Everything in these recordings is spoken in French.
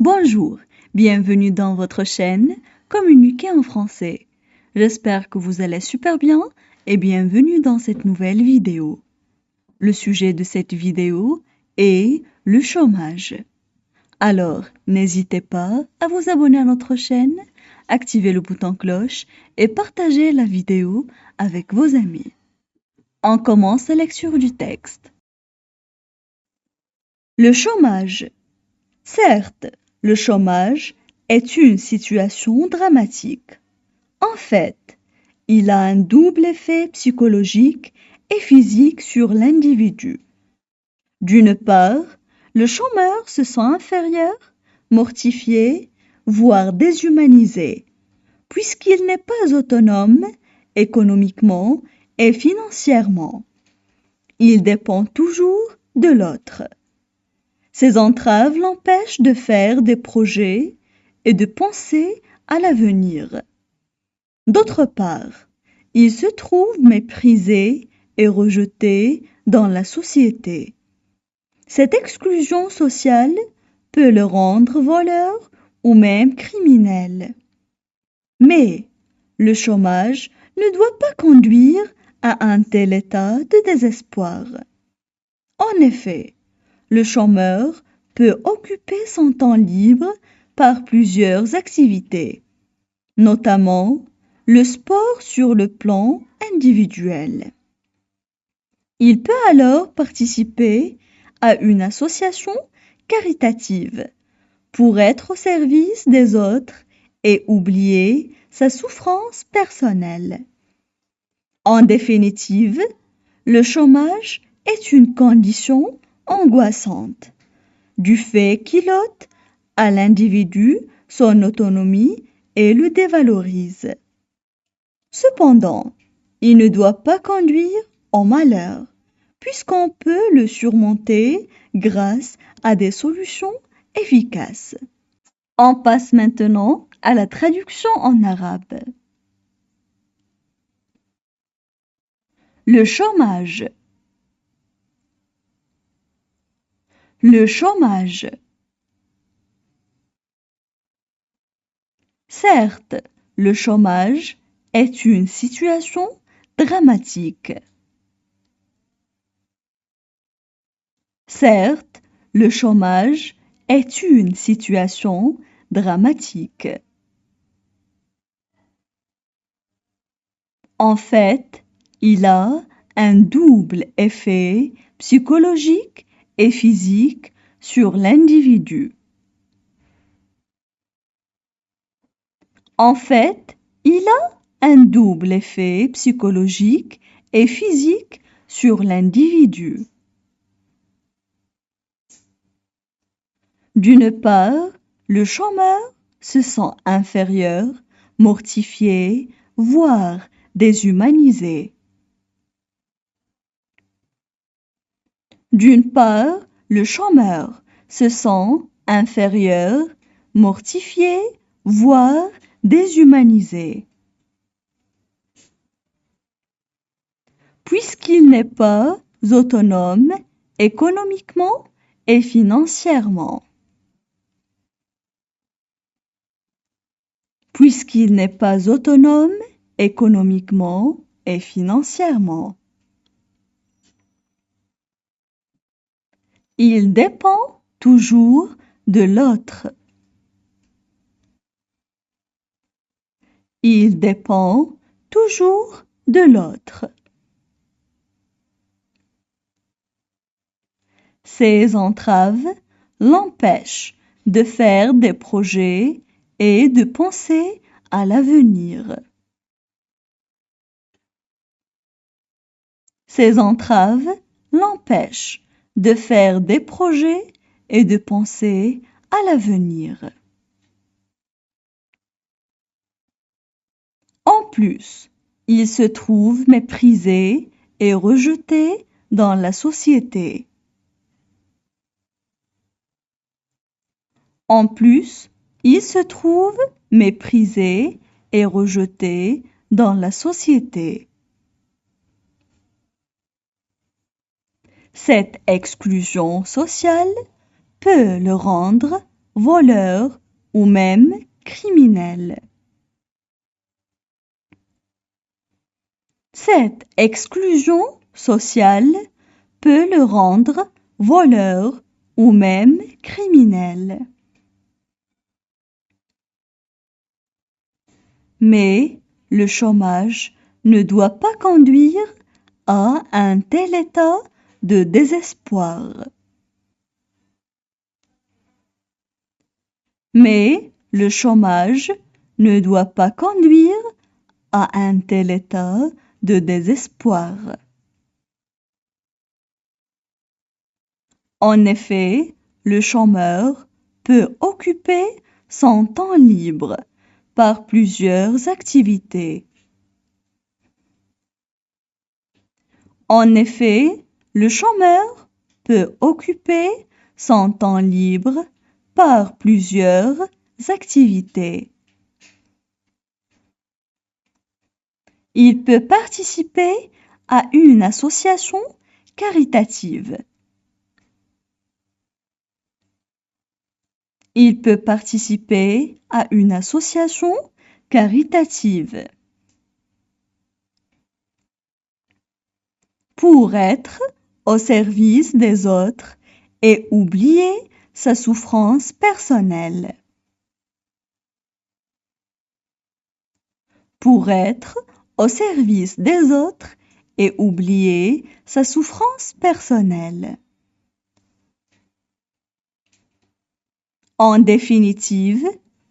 Bonjour, bienvenue dans votre chaîne Communiquer en français. J'espère que vous allez super bien et bienvenue dans cette nouvelle vidéo. Le sujet de cette vidéo est le chômage. Alors, n'hésitez pas à vous abonner à notre chaîne, activer le bouton cloche et partager la vidéo avec vos amis. On commence la lecture du texte. Le chômage. Certes, le chômage est une situation dramatique. En fait, il a un double effet psychologique et physique sur l'individu. D'une part, le chômeur se sent inférieur, mortifié, voire déshumanisé, puisqu'il n'est pas autonome économiquement et financièrement. Il dépend toujours de l'autre. Ces entraves l'empêchent de faire des projets et de penser à l'avenir. D'autre part, il se trouve méprisé et rejeté dans la société. Cette exclusion sociale peut le rendre voleur ou même criminel. Mais le chômage ne doit pas conduire à un tel état de désespoir. En effet, le chômeur peut occuper son temps libre par plusieurs activités, notamment le sport sur le plan individuel. Il peut alors participer à une association caritative pour être au service des autres et oublier sa souffrance personnelle. En définitive, le chômage est une condition angoissante, du fait qu'il ôte à l'individu son autonomie et le dévalorise. Cependant, il ne doit pas conduire au malheur, puisqu'on peut le surmonter grâce à des solutions efficaces. On passe maintenant à la traduction en arabe. Le chômage. Le chômage. Certes, le chômage est une situation dramatique. Certes, le chômage est une situation dramatique. En fait, il a un double effet psychologique et physique sur l'individu. En fait, il a un double effet psychologique et physique sur l'individu. D'une part, le chômeur se sent inférieur, mortifié, voire déshumanisé. D'une part, le chômeur se sent inférieur, mortifié, voire déshumanisé. Puisqu'il n'est pas autonome économiquement et financièrement. Puisqu'il n'est pas autonome économiquement et financièrement. Il dépend toujours de l'autre. Il dépend toujours de l'autre. Ces entraves l'empêchent de faire des projets et de penser à l'avenir. Ces entraves l'empêchent de faire des projets et de penser à l'avenir. En plus, il se trouve méprisé et rejeté dans la société. En plus, il se trouve méprisé et rejeté dans la société. Cette exclusion sociale peut le rendre voleur ou même criminel. Cette exclusion sociale peut le rendre voleur ou même criminel. Mais le chômage ne doit pas conduire à un tel état de désespoir. Mais le chômage ne doit pas conduire à un tel état de désespoir. En effet, le chômeur peut occuper son temps libre par plusieurs activités. En effet, le chômeur peut occuper son temps libre par plusieurs activités. Il peut participer à une association caritative. Il peut participer à une association caritative. Pour être au service des autres et oublier sa souffrance personnelle. Pour être au service des autres et oublier sa souffrance personnelle. En définitive,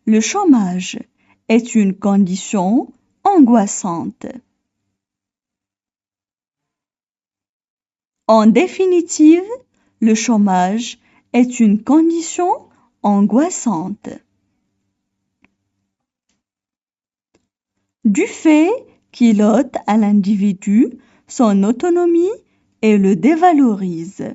le chômage est une condition angoissante. En définitive, le chômage est une condition angoissante. Du fait qu'il ôte à l'individu son autonomie et le dévalorise.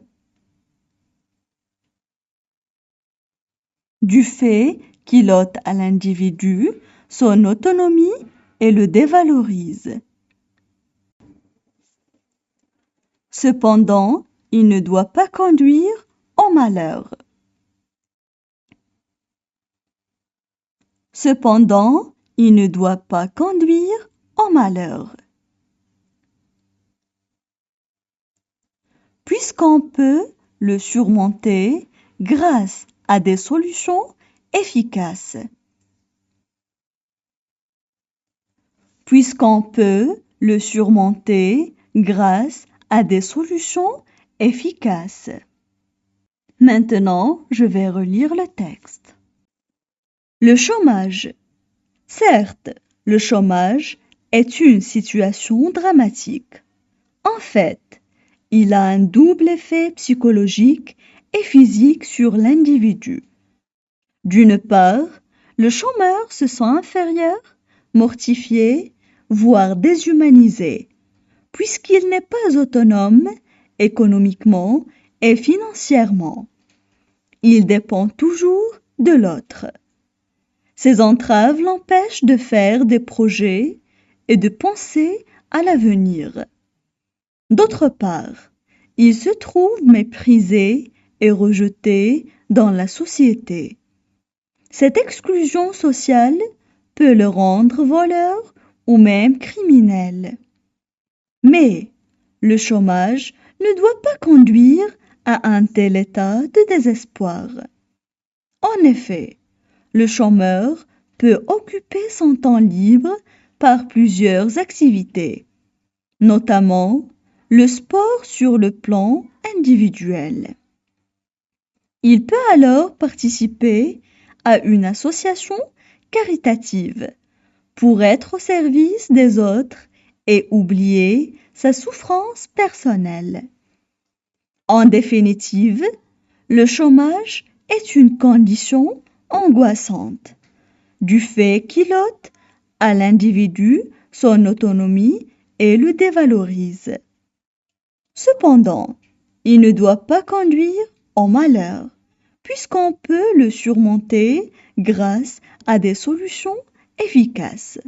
Du fait qu'il ôte à l'individu son autonomie et le dévalorise. Cependant, il ne doit pas conduire au malheur. Cependant, il ne doit pas conduire au malheur. Puisqu'on peut le surmonter grâce à des solutions efficaces. Puisqu'on peut le surmonter grâce à des solutions efficaces. Maintenant, je vais relire le texte. Le chômage. Certes, le chômage est une situation dramatique. En fait, il a un double effet psychologique et physique sur l'individu. D'une part, le chômeur se sent inférieur, mortifié, voire déshumanisé, puisqu'il n'est pas autonome économiquement et financièrement. Il dépend toujours de l'autre. Ces entraves l'empêchent de faire des projets et de penser à l'avenir. D'autre part, il se trouve méprisé et rejeté dans la société. Cette exclusion sociale peut le rendre voleur ou même criminel. Mais le chômage ne doit pas conduire à un tel état de désespoir. En effet, le chômeur peut occuper son temps libre par plusieurs activités, notamment le sport sur le plan individuel. Il peut alors participer à une association caritative pour être au service des autres et oublier sa souffrance personnelle. En définitive, le chômage est une condition angoissante, du fait qu'il ôte à l'individu son autonomie et le dévalorise. Cependant, il ne doit pas conduire au malheur, puisqu'on peut le surmonter grâce à des solutions efficaces.